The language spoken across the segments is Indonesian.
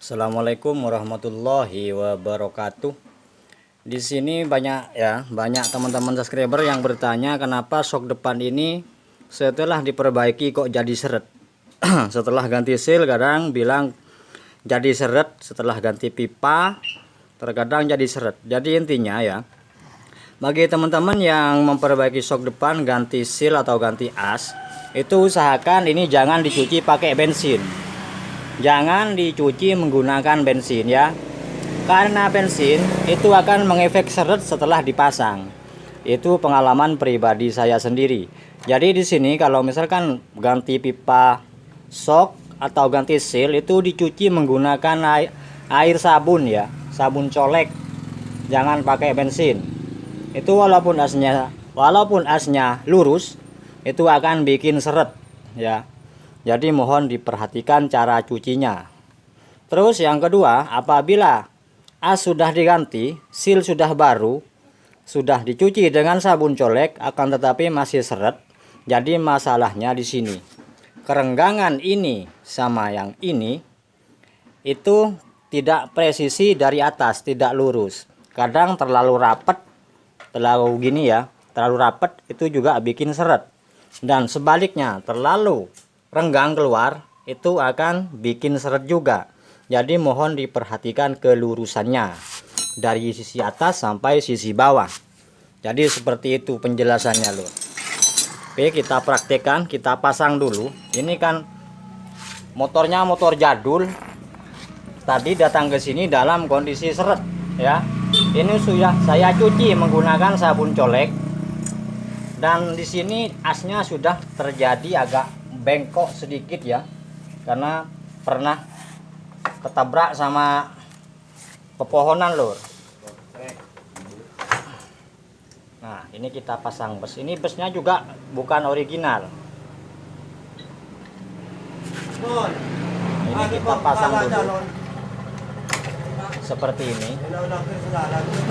Assalamualaikum warahmatullahi wabarakatuh. Di sini banyak teman-teman subscriber yang bertanya kenapa sok depan ini setelah diperbaiki kok jadi seret. Setelah ganti seal kadang bilang jadi seret, setelah ganti pipa terkadang jadi seret. Jadi intinya bagi teman-teman yang memperbaiki sok depan ganti seal atau ganti as, itu usahakan ini jangan dicuci pakai bensin. Jangan dicuci menggunakan bensin ya. Karena bensin itu akan mengefek seret setelah dipasang. Itu pengalaman pribadi saya sendiri. Jadi di sini kalau misalkan ganti pipa sok atau ganti seal itu dicuci menggunakan air sabun ya, sabun colek. Jangan pakai bensin. Itu walaupun asnya lurus, itu akan bikin seret ya. Jadi mohon diperhatikan cara cucinya. Terus yang kedua, apabila as sudah diganti, seal sudah baru, sudah dicuci dengan sabun colek, akan tetapi masih seret. Jadi masalahnya di sini. Kerenggangan ini sama yang ini itu tidak presisi dari atas, tidak lurus. Kadang terlalu rapat, terlalu gini ya, terlalu rapat itu juga bikin seret. Dan sebaliknya, terlalu renggang keluar itu akan bikin seret juga. Jadi mohon diperhatikan kelurusannya dari sisi atas sampai sisi bawah. Jadi seperti itu penjelasannya loh. Oke, kita praktekkan, kita pasang dulu. Ini kan motornya motor jadul. Tadi datang ke sini dalam kondisi seret ya. Ini sudah saya cuci menggunakan sabun colek. Dan di sini asnya sudah terjadi agak bengkok sedikit ya, karena pernah ketabrak sama pepohonan lur. Nah ini kita pasang bus. Ini busnya juga bukan original. Ini kita pasang dulu seperti ini.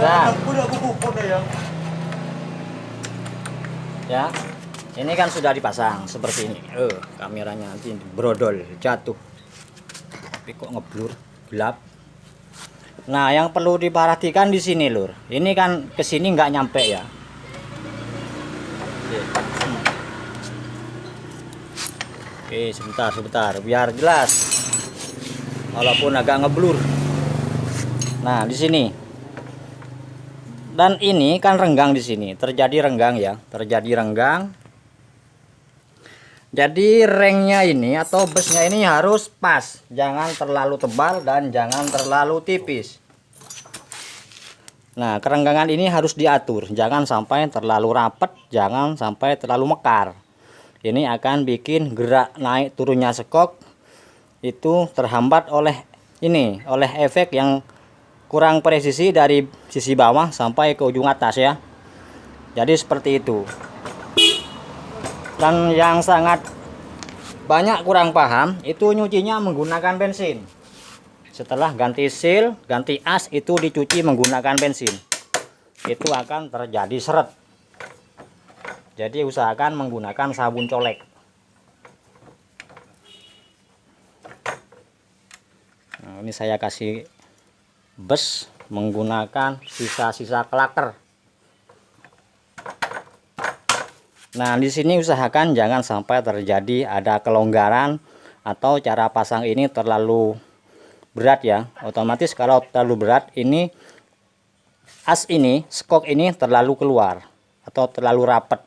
Dan ya, ini kan sudah dipasang seperti ini. Kameranya nanti brodol, jatuh. Tapi kok ngeblur, gelap. Nah, yang perlu diperhatikan di sini, lur. Ini kan ke sini nggak nyampe ya. Oke, sebentar, biar jelas. Walaupun agak ngeblur. Nah, di sini. Dan ini kan renggang di sini, terjadi renggang ya, terjadi renggang. Jadi rengnya ini atau busnya ini harus pas, jangan terlalu tebal dan jangan terlalu tipis. Nah, kerenggangan ini harus diatur, jangan sampai terlalu rapat, jangan sampai terlalu mekar. Ini akan bikin gerak naik turunnya sekok itu terhambat oleh oleh efek yang kurang presisi dari sisi bawah sampai ke ujung atas ya. Jadi seperti itu. Dan yang sangat banyak kurang paham itu nyucinya menggunakan bensin. Setelah ganti seal, ganti as itu dicuci menggunakan bensin. Itu akan terjadi seret. Jadi usahakan menggunakan sabun colek. Nah, ini saya kasih bus menggunakan sisa-sisa klaker. Nah, di sini usahakan jangan sampai terjadi ada kelonggaran atau cara pasang ini terlalu berat ya. Otomatis kalau terlalu berat ini as ini, skok ini terlalu keluar atau terlalu rapat.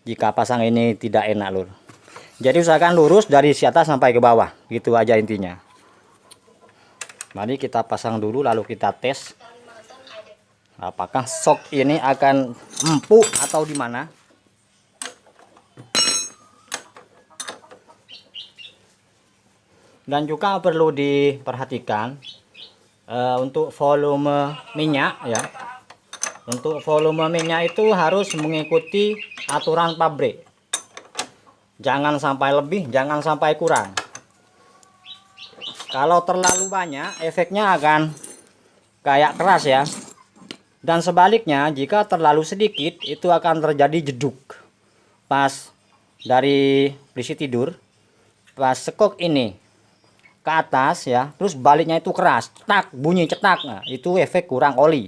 Jika pasang ini tidak enak lur. Jadi usahakan lurus dari si atas sampai ke bawah. Gitu aja intinya. Mari kita pasang dulu lalu kita tes apakah sok ini akan empuk atau di mana. Dan juga perlu diperhatikan untuk volume minyak ya. Untuk volume minyak itu harus mengikuti aturan pabrik. Jangan sampai lebih, jangan sampai kurang. Kalau terlalu banyak, efeknya akan kayak keras ya. Dan sebaliknya, jika terlalu sedikit, itu akan terjadi jeduk. Pas dari posisi tidur, pas sekok ini ke atas ya, terus baliknya itu keras, cetak, bunyi cetak. Nah, itu efek kurang oli.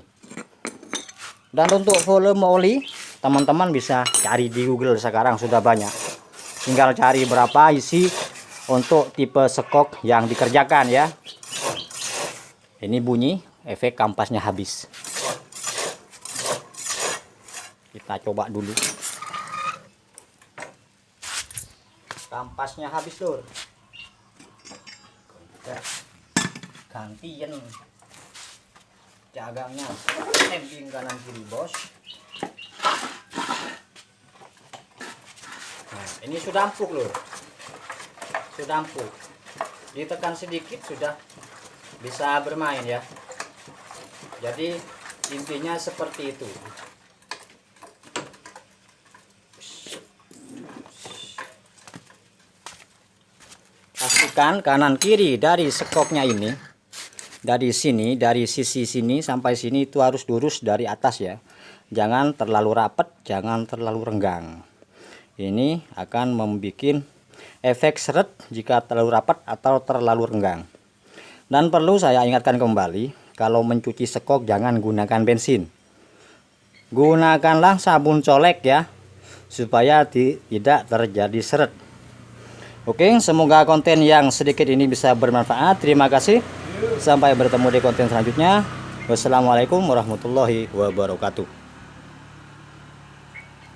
Dan untuk volume oli, teman-teman bisa cari di Google, sekarang sudah banyak. Tinggal cari berapa isi untuk tipe sekok yang dikerjakan ya. Ini bunyi, efek kampasnya habis. Kita coba dulu. Kampasnya habis, Lur. Gantian jagangnya, emping kanan kiri, bos. Nah, ini sudah empuk, Lur. Sudah empuk. Ditekan sedikit sudah bisa bermain ya. Jadi intinya seperti itu. Pastikan kanan kiri dari sekoknya ini, dari sini, dari sisi sini sampai sini itu harus lurus dari atas ya. Jangan terlalu rapat, jangan terlalu renggang. Ini akan membuat efek seret jika terlalu rapat atau terlalu renggang. Dan perlu saya ingatkan kembali, kalau mencuci sekok jangan gunakan bensin. Gunakanlah sabun colek ya, supaya tidak terjadi seret. Oke, semoga konten yang sedikit ini bisa bermanfaat. Terima kasih. Sampai bertemu di konten selanjutnya. Wassalamualaikum warahmatullahi wabarakatuh.